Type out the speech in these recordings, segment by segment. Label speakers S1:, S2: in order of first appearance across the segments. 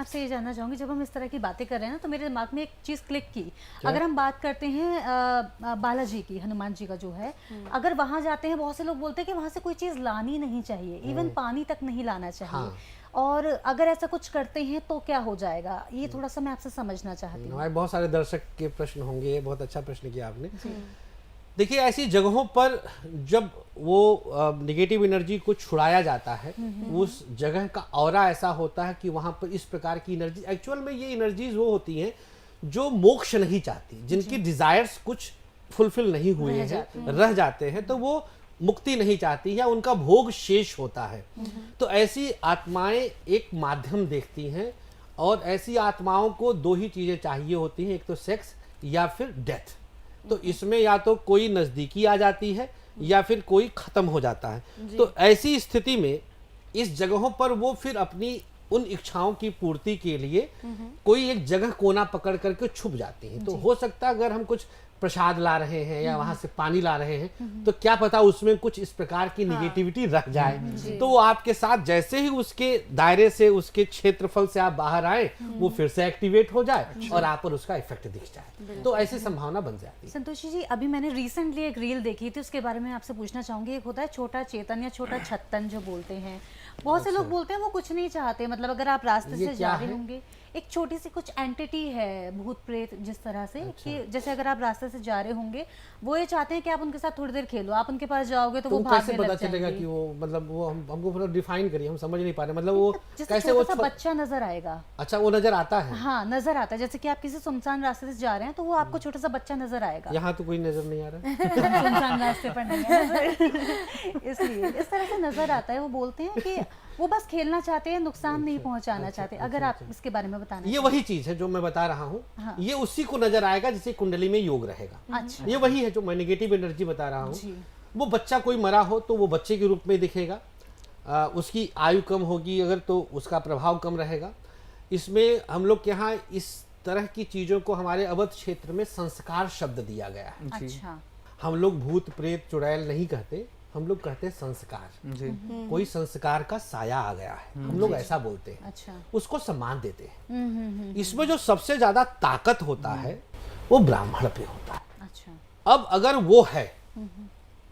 S1: आपसे ये जानना चाहूँगी, जब हम इस तरह की बातें कर रहे हैं ना, तो मेरे दिमाग में एक चीज़ क्लिक की। अगर हम बात करते हैं बालाजी की, हनुमान जी का जो है, अगर वहाँ जाते हैं, बहुत से लोग बोलते हैं कि वहाँ से कोई चीज़ लानी नहीं चाहिए, इवन पानी तक नहीं लाना चाहिए।
S2: हाँ।
S1: और अगर ऐसा कुछ करते हैं तो क्या हो जाएगा, ये थोड़ा सा मैं आपसे समझना चाहती हूँ।
S2: हमारे बहुत सारे दर्शक के प्रश्न होंगे, बहुत अच्छा प्रश्न किया आपने। देखिए, ऐसी जगहों पर जब वो नेगेटिव एनर्जी को छुड़ाया जाता है, उस जगह का ऑरा ऐसा होता है कि वहां पर इस प्रकार की एनर्जी, एक्चुअल में ये एनर्जीज वो होती हैं जो मोक्ष नहीं चाहती, जिनकी डिजायर्स कुछ फुलफिल नहीं हुए हैं, रह जाते हैं, तो वो मुक्ति नहीं चाहती या उनका भोग शेष होता है। तो ऐसी आत्माएं एक माध्यम देखती हैं, और ऐसी आत्माओं को दो ही चीजें चाहिए होती हैं, एक तो सेक्स या फिर डेथ। तो इसमें या तो कोई नजदीकी आ जाती है या फिर कोई खत्म हो जाता है। तो ऐसी स्थिति में इस जगहों पर वो फिर अपनी उन इच्छाओं की पूर्ति के लिए कोई एक जगह कोना पकड़ करके छुप जाती हैं। तो हो सकता है अगर हम कुछ प्रसाद ला रहे हैं या वहां से पानी ला रहे हैं, तो क्या पता उसमें कुछ इस प्रकार की निगेटिविटी रह जाए, तो वो आपके साथ जैसे ही उसके दायरे से, उसके क्षेत्रफल से आप बाहर आए, वो फिर से एक्टिवेट हो जाए और आप पर उसका इफेक्ट दिख जाए। तो ऐसी संभावना बन जाती है।
S1: संतोषी जी, अभी मैंने रिसेंटली एक रील देखी थी, उसके बारे में आपसे पूछना चाहूंगी। एक होता है छोटा चेतन या छोटा छत्तन जो बोलते हैं, बहुत से लोग बोलते हैं वो कुछ नहीं चाहते, मतलब अगर आप रास्ते से जा रहे होंगे, एक छोटी सी कुछ एंटिटी है, भूत प्रेत जिस तरह से कि जैसे अगर आप रास्ते से जा रहे होंगे, वो ये चाहते हैं कि आप उनके साथ थोड़ी देर खेलो, आप उनके पास जाओगे तो वो भागने लग जाएंगे।
S2: कैसे पता चलेगा कि वो, मतलब वो हमको थोड़ा डिफाइन करिए, हम समझ नहीं पा रहे, मतलब वो
S1: कैसे वो बच्चा नजर आएगा।
S2: अच्छा, वो नजर आता है?
S1: हाँ, नजर आता है। जैसे कि आप किसी सुनसान रास्ते से जा रहे हैं तो वो आपको छोटा सा बच्चा नजर आएगा।
S2: यहाँ तो कोई नजर नहीं आ रहा है।
S1: सुनसान रास्ते पर नहीं है इसलिए इस तरह से नजर आता है। वो बोलते हैं कि वो बस खेलना चाहते हैं, नुकसान नहीं पहुंचाना चाहते। अगर आप इसके बारे में बताना।
S2: ये वही चीज है जो मैं बता रहा हूँ। ये उसी को नजर आएगा जिसे कुंडली में योग रहेगा।
S1: अच्छा,
S2: ये वही है जो मैं नेगेटिव एनर्जी बता रहा हूँ। वो बच्चा कोई मरा हो तो वो बच्चे के रूप में दिखेगा, उसकी आयु कम होगी अगर तो उसका प्रभाव कम रहेगा। इसमें हम लोग के यहाँ इस तरह की चीजों को हमारे अवध क्षेत्र में संस्कार शब्द दिया गया है।
S1: अच्छा,
S2: हम लोग भूत प्रेत चुड़ैल नहीं कहते, हम लोग कहते हैं संस्कार जी। कोई संस्कार का साया आ गया है, हम लोग ऐसा बोलते हैं।
S1: अच्छा,
S2: उसको सम्मान देते हैं। इसमें जो सबसे ज्यादा ताकत होता है वो ब्राह्मण पे होता है।
S1: अच्छा,
S2: अब अगर वो है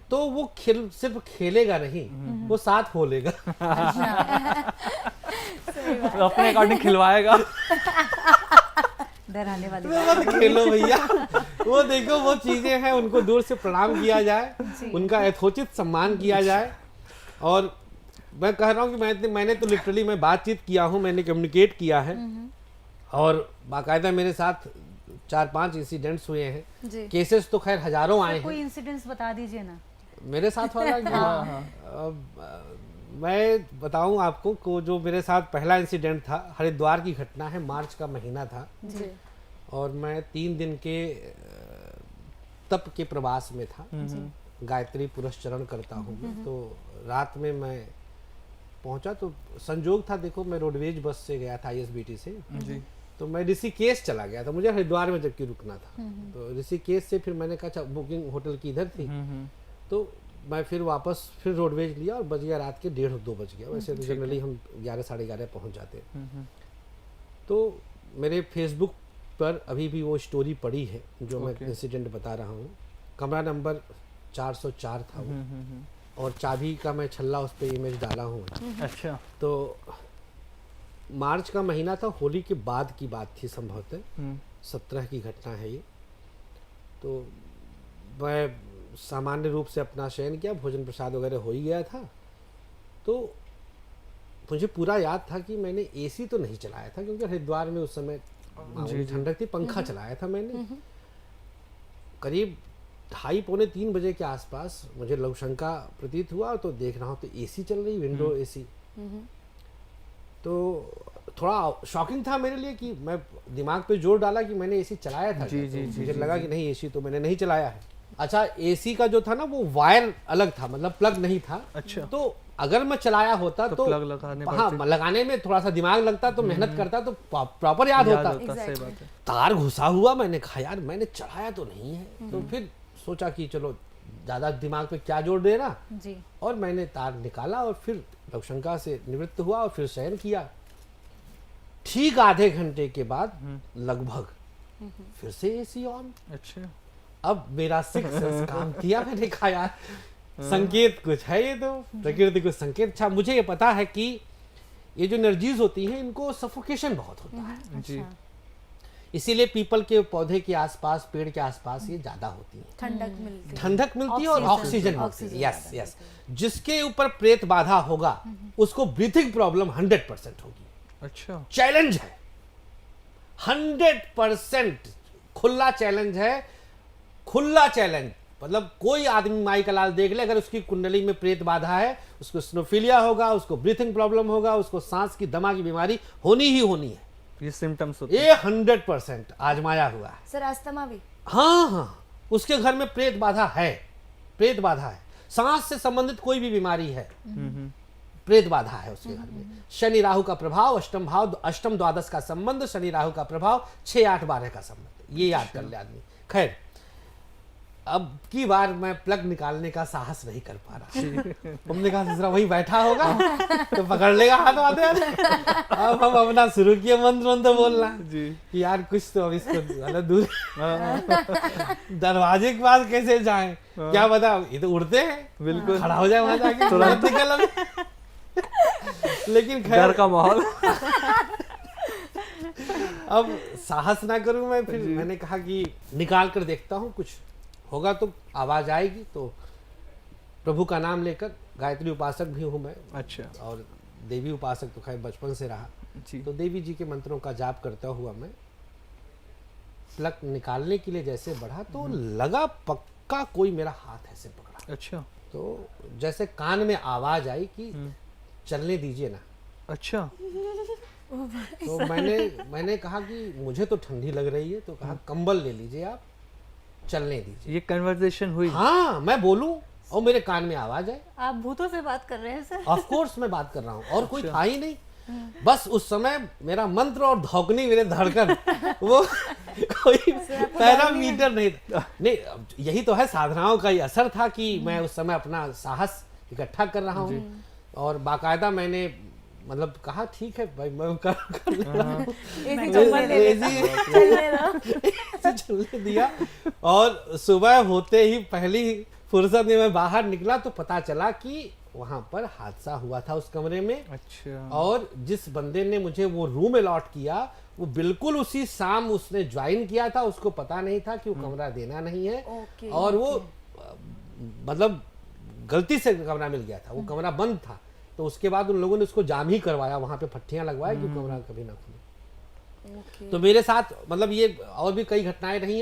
S2: तो वो सिर्फ खेलेगा नहीं, वो साथ बोलेगा।
S3: अपने अकॉर्डिंग खिलवाएगा।
S1: डराने वाली
S2: मत खेलो भैया। वो देखो, वो चीजें हैं, उनको दूर से प्रणाम किया जाए, उनका यथोचित सम्मान किया जाए। और मैं कह रहा हूँ कि मैंने तो लिटरली मैं बातचीत किया हूँ, मैंने कम्युनिकेट किया है, और बाकायदा मेरे साथ 4-5 इंसिडेंट्स हुए हैं। केसेस तो खैर हजारों आए हैं।
S1: कोई इंसिडेंट्स बता दीजिए ना
S2: मेरे साथ वाला। मैं बताऊं आपको को जो मेरे साथ पहला इंसिडेंट था, हरिद्वार की घटना है, मार्च का महीना था
S1: जी।
S2: और मैं 3 दिन के तप के प्रवास में था। गायत्री पुरस्चरण करता हूँ। तो रात में मैं पहुंचा तो संजोग था, देखो मैं रोडवेज बस से गया था ISBT से जी। तो मैं ऋषिकेश चला गया था, मुझे हरिद्वार में जबकि रुकना था। तो ऋषिकेश से फिर मैंने कहा बुकिंग होटल की इधर थी, तो मैं फिर वापस फिर रोडवेज लिया और बज गया रात के 1:30-2 बज गया। वैसे तो जनरली हम 11-11:30 पहुंच जाते हैं। तो मेरे फेसबुक पर अभी भी वो स्टोरी पड़ी है जो मैं इंसिडेंट बता रहा हूँ। कमरा नंबर 404 था वो, और चाबी का मैं छल्ला उस पर इमेज डाला हूँ।
S3: अच्छा।
S2: तो मार्च का महीना था, होली के बाद की बात थी, संभवतः 17 की घटना है ये। तो मैं सामान्य रूप से अपना शयन किया, भोजन प्रसाद वगैरह हो ही गया था। तो मुझे पूरा याद था कि मैंने AC तो नहीं चलाया था, क्योंकि हरिद्वार में उस समय ठंडक थी, पंखा चलाया था मैंने। करीब 2:30-3 बजे के आसपास मुझे लघुशंका प्रतीत हुआ, तो देख रहा हूँ तो AC चल रही, विंडो AC। तो थोड़ा शॉकिंग था मेरे लिए कि मैं दिमाग पे जोर डाला कि मैंने AC चलाया था। मुझे लगा कि नहीं, AC तो मैंने नहीं चलाया है। अच्छा, AC का जो था ना वो वायर अलग था, मतलब प्लग नहीं था।
S3: अच्छा।
S2: तो अगर मैं चलाया होता तो
S3: प्लग लगाने
S2: लगाने में थोड़ा सा दिमाग लगता, तो मेहनत करता तो प्रॉपर याद होता।
S3: सही बात है।
S2: तार घुसा हुआ, मैंने कहा यार मैंने चढ़ाया तो नहीं है। तो फिर सोचा कि चलो ज्यादा दिमाग पे क्या जोर देना जी। और मैंने तार निकाला और फिर लघुशंका से निवृत्त हुआ और फिर शयन किया। ठीक आधे घंटे के बाद लगभग फिर से एसी ऑन।
S3: अच्छा।
S2: अब मेरा सिक्स सेंस काम किया, मैंने कहा यार संकेत कुछ है, ये तो प्रकृति को संकेत। अच्छा, मुझे ये पता है कि ये जो एनर्जीज होती हैं इनको सफोकेशन बहुत होता है,
S3: जी।
S2: इसीलिए पीपल के पौधे के आसपास, पेड़ के आसपास ये ज्यादा होती है,
S4: ठंडक मिलती है।
S2: ठंडक मिलती है और ऑक्सीजन मिलती
S1: ऑक्सीजन
S2: है। यस यस, जिसके ऊपर प्रेत बाधा होगा उसको ब्रीथिंग प्रॉब्लम 100% होगी।
S3: अच्छा।
S2: चैलेंज है, 100% खुला चैलेंज है, खुला चैलेंज। मतलब कोई आदमी माई का लाल देख ले, अगर उसकी कुंडली में प्रेत बाधा है, उसको स्नोफिलिया होगा, उसको ब्रीथिंग प्रॉब्लम होगा, उसको सांस की दमा की बीमारी होनी ही होनी है।
S3: ये सिम्टम्स होते हैं।
S2: ये 100% आजमाया हुआ है।
S4: सर अस्थमा भी?
S2: हाँ हाँ, उसके घर में प्रेत बाधा है, प्रेत बाधा है। सांस से संबंधित कोई भी बीमारी है, प्रेत बाधा है उसके घर में। शनि राहु का प्रभाव, अष्टम भाव, अष्टम द्वादश का संबंध, शनि राहु का प्रभाव, 6, 8, 12 का संबंध, ये याद कर ले आदमी। खैर, अब की बार मैं प्लग निकालने का साहस नहीं कर पा रहा। हमने कहा दूसरा वही बैठा होगा तो पकड़ लेगा हाथ वाते। अब हम अपना शुरू किए मंत्र बोलना
S3: जी।
S2: कि यार कुछ तो अब इसको मतलब दूर दरवाजे के पास कैसे जाएं, क्या बता, ये तो उड़ते हैं,
S3: बिल्कुल।
S2: खड़ा हो जाए वहां जाके तुरंत निकल आए। लेकिन
S3: डर
S2: खैर
S3: का माहौल।
S2: अब साहस ना करूं मैं, फिर मैंने कहा कि निकाल कर देखता हूं, कुछ होगा तो आवाज आएगी। तो प्रभु का नाम लेकर, गायत्री उपासक भी हूं मैं,
S3: अच्छा।
S2: और देवी उपासक तो खैर बचपन से रहा,
S3: जी।
S2: तो देवी जी के मंत्रों का जाप करता हुआ मैं प्लग निकालने के लिए जैसे बढ़ा तो लगा पक्का कोई मेरा हाथ ऐसे पकड़ा।
S3: अच्छा।
S2: तो जैसे कान में आवाज आई कि चलने दीजिए ना।
S3: अच्छा।
S2: तो मैंने कहा कि मुझे तो ठंडी लग रही है, तो कहा कंबल ले लीजिए आप, चलने दीजिए।
S3: ये कन्वर्सेशन हुई?
S2: हाँ, मैं बोलूं और मेरे कान में आवाज आए।
S1: आप भूतों से बात कर रहे हैं सर?
S2: ऑफ कोर्स मैं बात कर रहा हूँ, और कोई था ही नहीं। बस उस समय मेरा मंत्र और धौकनी, मेरे धड़कन, वो कोई पैरामीटर नहीं था। नहीं, यही तो है, साधनाओं का ही असर था कि मैं उस समय अपना साहस इकट्ठा कर रहा हूँ। और बाकायदा मैंने मतलब कहा ठीक है भाई, मैं कर ले रहा हूँ, चलने दिया। और सुबह होते ही पहली फुर्सत में मैं बाहर निकला तो पता चला कि वहां पर हादसा हुआ था उस कमरे में।
S3: अच्छा।
S2: और जिस बंदे ने मुझे वो रूम अलॉट किया, वो बिल्कुल उसी शाम उसने ज्वाइन किया था, उसको पता नहीं था कि वो कमरा देना नहीं है। और वो मतलब गलती से कमरा मिल गया था, वो कमरा बंद था। तो उसके बाद उन लोगों ने उसको जाम ही करवाया, वहां पे पट्टियां लगवाई कि कमरा कभी ना खुले। तो मेरे साथ मतलब ये और भी कई घटनाएं रही हैं।